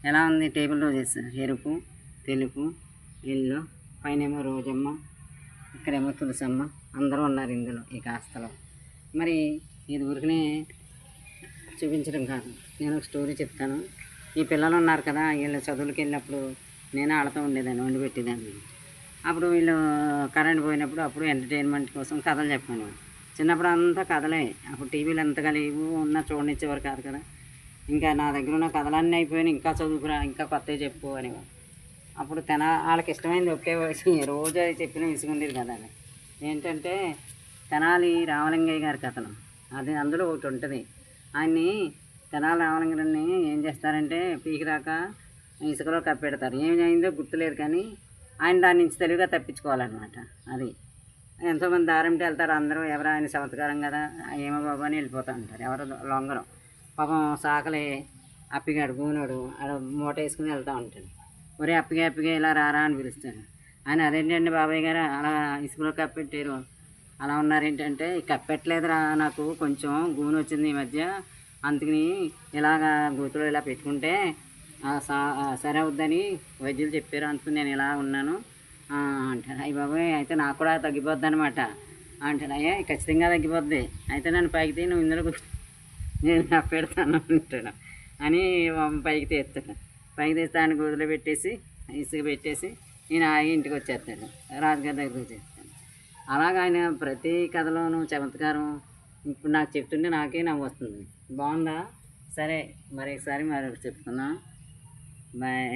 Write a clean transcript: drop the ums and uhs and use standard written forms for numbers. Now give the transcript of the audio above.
ఎలా ఉంది table roses ఎరుపు తెలుపు ఇల్లు పైనేమో రోజమ్మ ఇక్కడేమో తులసమ్మ అందరూ ఉన్నారు ఇందులో ఈ కాస్తలో. మరి ఇది ఊరికనే చూపించడం కాదు, నేను ఒక స్టోరీ చెప్తాను. ఈ పిల్లలు ఉన్నారు కదా, వీళ్ళు చదువులకు వెళ్ళినప్పుడు నేను ఆడుతూ ఉండేదాన్ని, వండి పెట్టేదాన్ని. అప్పుడు వీళ్ళు కరెంట్ పోయినప్పుడు అప్పుడు ఎంటర్టైన్మెంట్ కోసం కథలు చెప్పాను. చిన్నప్పుడు అంతా కథలే, అప్పుడు టీవీలు ఎంతగా లేవు, ఉన్న చూడనిచ్చేవారు కాదు కదా. ఇంకా నా దగ్గర ఉన్న కథలన్నీ అయిపోయినాయి, ఇంకా చదువుకురా, ఇంకా కొత్తవి చెప్పు అనేవారు. అప్పుడు వాళ్ళకి ఇష్టమైంది ఒకే వయసు, రోజు అది చెప్పిన విసుగుండేది కదా. అది ఏంటంటే తెనాలి రామలింగయ్య గారి కథలు, అది అందులో ఒకటి ఉంటుంది. ఆయన్ని తెనాలి రామలింగయ్యని ఏం చేస్తారంటే పీకి దాకా ఇసుకలో కప్పెడతారు. ఏమైందో గుర్తులేదు కానీ ఆయన దాని నుంచి తెలివిగా తప్పించుకోవాలన్నమాట. అది ఎంతోమంది దారంటే వెళ్తారు, అందరూ ఎవరు ఆయన చమత్కారం కదా ఏమో బాబు అని వెళ్ళిపోతూ ఉంటారు, ఎవరు లొంగరం. పాపం సాకలే అప్పిగాడు గూనోడు ఆడ మూట వేసుకుని వెళ్తూ ఉంటాడు. ఒరే అప్పిగా ఇలా రారా అని పిలుస్తాడు. ఆయన అదేంటండి బాబాయ్ గారు అలా ఇసుకలో కప్పెట్టారు, అలా ఉన్నారేంటంటే కప్పెట్టలేదురా, నాకు కొంచెం గూను వచ్చింది ఈ మధ్య, అందుకని ఇలాగా గూతులో ఇలా పెట్టుకుంటే సరే అవుద్దని వైద్యులు చెప్పారు, అందుకని నేను ఇలా ఉన్నాను అంటాడు. అయ్యి బాబాయ్ అయితే నాకు కూడా తగ్గిపోద్ది అనమాట అంటాడు. అయ్యా ఖచ్చితంగా తగ్గిపోద్ది, అయితే నన్ను పైకి నువ్వు ఇందులో నేను పెడతాను అంటాడు అని పైకి తీస్తాడు. పైకి తీస్తే ఆయన గూదులో పెట్టేసి ఇసుక పెట్టేసి నేను ఆగి ఇంటికి వచ్చేస్తాడు, రాజుగారి దగ్గరికి వచ్చేస్తాడు. అలాగ ఆయన ప్రతి కథలోనూ చమత్కారం. ఇప్పుడు నాకు చెప్తుంటే నాకే నవ్వు వస్తుంది. బాగుందా? సరే మరి ఒకసారి చెప్పుకుందాం. బాయ్.